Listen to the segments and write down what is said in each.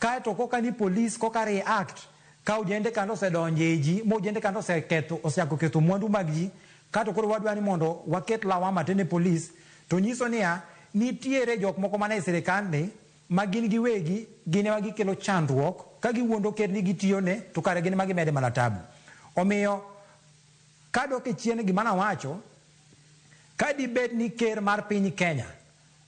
kae to koka ni police koka react ka ojende kando se donjeji mo ojende kando se ketho oseko ketho mwandu mag ji ka to koro wadwa ni mondo waket lawama tene police to nyiso niya nitiere jok moko mana e sirikal ni magin giwegi gine wagi kelo chandruok ka giwuondo ker ni gitiyo ne to kare gine magi mede mana tabu omiyo kadok e chien gima nawacho ka dibed ni ker mar piny Kenya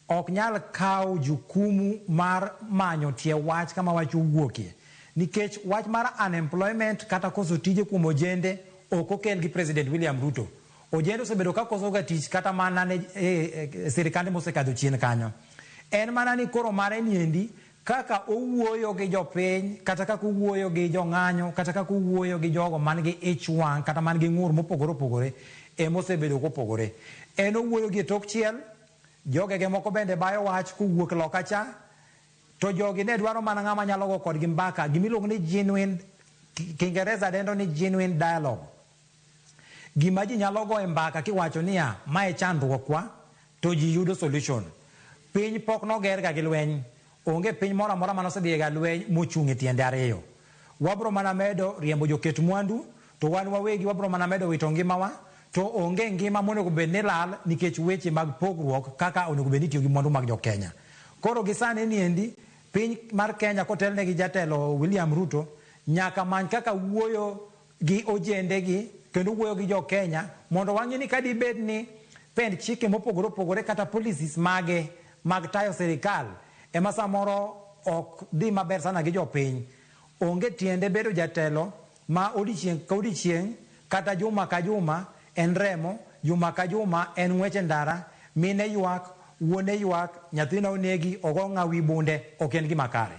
ok nyal kawo jukumu mar manyo tie wach kama wach wuokie nikech wach mar unemployment kata koso tije kuom ojende ok okel gi President William Ruto. Ojende osebedo ka koso ga tich kata mana ne sirikande mosekadho chien kanyo. En mana ni koro mare niendi kaka owuoyo gi jopiny kata kaka owuoyo gi jong'anyo kata kaka owuoyo gi jogo man gi ich wang' kata man gi ng'ur mopogore opogore emosebedo kopogore. En owuoyo gi tok chiel jogege moko bende bayo wach kowuok loka cha to jogi ne dwaro mana ng'ama nyalo go kodgi mbaka gimiluongo ni genuine Kiingereza dendo ni genuine dialogue. Gima ji nyalo go e mbaka kiwacho niya mae chandruokwa to ji yudo solution. Piny pok noger ga gi lweny onge piny moro amora manosedhi ga lweny mochung' e tiende ariyo. Wabro mana medo riembo joket mwandu to wan wawegi wabro mana medo wito ngimawa to onge ngima monego bed ni lal nikech weche mag pogruok kaka onego bed ni tiyo gi mwandu mag jokenya. Koro gisane niendi piny mar Kenya kotelne gi jatelo William Ruto nyaka many kaka wuoyo gi ojende gi kendo wuoyo gi jokenya mondo wang'e ni ka dibed ni pend chike mopogore opogore kata policies mage mag tayo sirikal ema samoro ok dhi maber sana gi jopiny onge tiende bedo jatelo ma odiochieng' ka odiochieng' kata juma ka juma en remo juma ka juma en ng'weche ndara mine ywak wuone ywak nyathina onegi ogo ng'awi bunde ok en gima kare.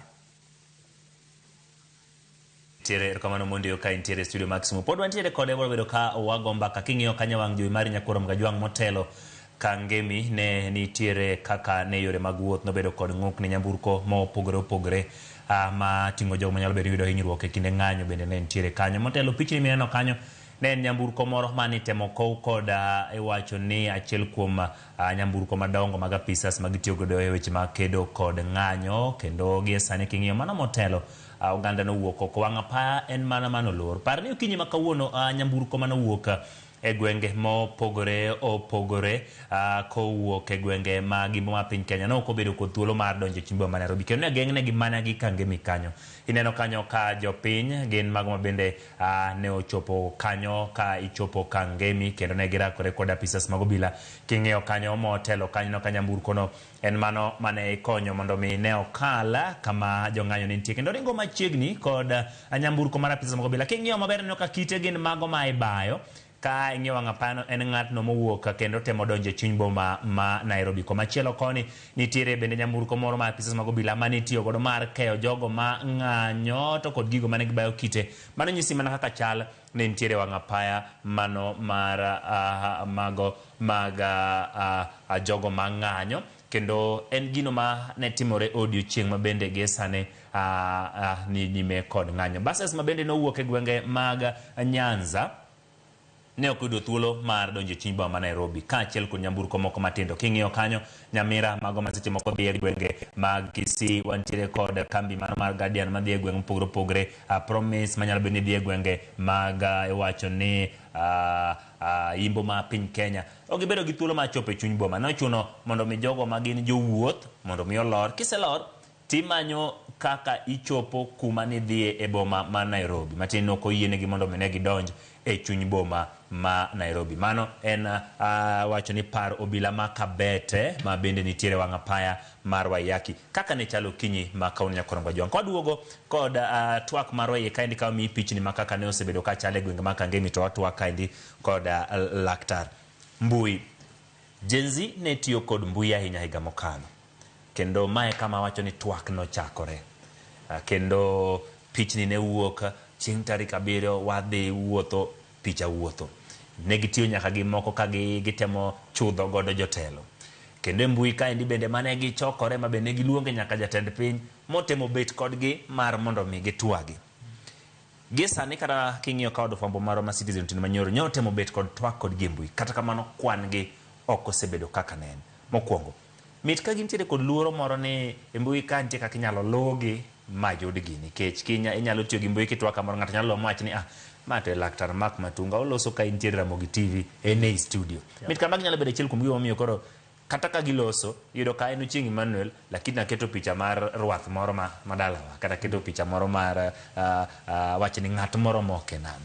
Tiere kamano mondo ka intiere studio Maximo pod wantiere kode bedo ka wagomba ka king'iyo kanya wang' jowi mari Nyakwaro Mgajwang' motelo Kangemi ne nitiere kaka ne yore mag wuoth nobedo kod ng'uk ne nyamburko mopogore opogore ma ting'o jogo manyalo bedo yudo hinyruok e kinde ng'anyo bende ne nitiere kanyo motelo pichni mineno kanyo ne en nyamburko moro mane temo kow kod iwacho ni achiel kuom nyamburko madongo mag apisas magitiyo godo e weche mag kedo kod ng'anyo kendo gie sani king'iyo mana motelo oganda no wuok oko wang' apaya en mana manolor par ni okinyi ma kawuono nyamburko manowuok e gwenge mopogore opogore kowuok e gwenge ma gimbo ma piny Kenya no ok obedo kod thuolo mar donjo chimbo ma Nairobi kendo ne geng'ne gi mana gi Kangemi kanyo. Ineno kanyo ka jopiny gin mago ma bende ne ochopo kanyo ka ichopo Kangemi kendo ne girakore kod apisas mag obila. King'iyo kanyo motelo kanyo ka nyamburko no en mano mane ikonyo mondo mi ne okala kama jong'anyo ne nitie kendo ringo machiegni kod nyamburko mar apisas mag obila. King'iyo maber neno ka kite gin mago ma ibayo ka ing'eyo wang' apano en ng'atno mowuok kendo temo donjo chuny boma ma Nairobi. Komachielo koni nitiere bende nyamburko moro mar apisas mag obila mane tiyo godo mar keyo jogo ma ng'anyo to kod gigo mane gibayo kite mano nyisi mana kaka chal ne nitiere wang' apaya mano mar mago mag jogo ma ng'anyo kendo en gino ma ne timore odiochieng' ma bende gie sane ni nyime kod ng'anyo. Buses ma bende nowuok e gwenge mag Nyanza ne ok yudo thuolo mar donjo chuny boma ma Nairobi kaachiel kod nyamburko moko matindo. King'iyo kanyo nyamira mago ma seche moko dhi e gwenge mag Kisii wantiere kod kambi mano mar Guardian madhi e gwenge mopogore opogore Promise manyalo bedo ni dhi e gwenge mag iwacho ni imbo ma piny Kenya ok gibedo gi thuolo mar chopo e chuny boma. Nochuno mondo mi jogo ma gin jowuoth mondo mi olor kiselor timanyo kaka ichopo kuma ni dhie e boma ma Nairobi matin ok oyienegi mondo mi ne gidonj e chuny boma ma Nairobi. Mano en wacho ni par obila ma Kabete ma bende nitiere wang' apaya mar Waiyaki kaka ne chalo kinyi ma kawuono Nyakwaro Mgajwang'. Kwaduogo kod twak mar Waiyaki kaendi kawo mi pichni ma kaka ne osebedo ka chale gwenge ma Kangemi to watwak kaendi kod laktar mbui. Gen Z ne tiyo kod mbui ahinya higa mokalo kendo mae kama wacho ni twak no chakore kendo pichni ne wuok chieng' tarik 7 wadhi wuotho picha wuotho ne gitiyo nyaka gi moko ka gitemo chudho godo jotelo kendo mbui kaendi bende mane gichokore ma bende giluonge nyaka jatend piny motemo bet kodgi mar mondo mi gitwagi. Gie sani kata king'iyo ka od fwambo maro ma Citizen tin manyoro nyotemo bet kod twak kod gi mbui kata kamano kwan gi ok osebedo kaka nen. Mokwongo mit ka gintiere kod luoro moro ni mbui ka nitie kaka inyalo logi mayud gini kech kinya inyalo tiyo gi mbui kitwa kamoro ng'ato nyalo mach ni mate laktar Mark Matunga oloso ka intiere Ramogi TV ene studio mit kama nyalo bedo achiel kuom gigo momiyo koro kata ka giloso yudo ka en Ochieng Emmanuel lakini naketo picha mar rwath moro madalawa kata keto picha moro mar wachni ng'at moro moke nam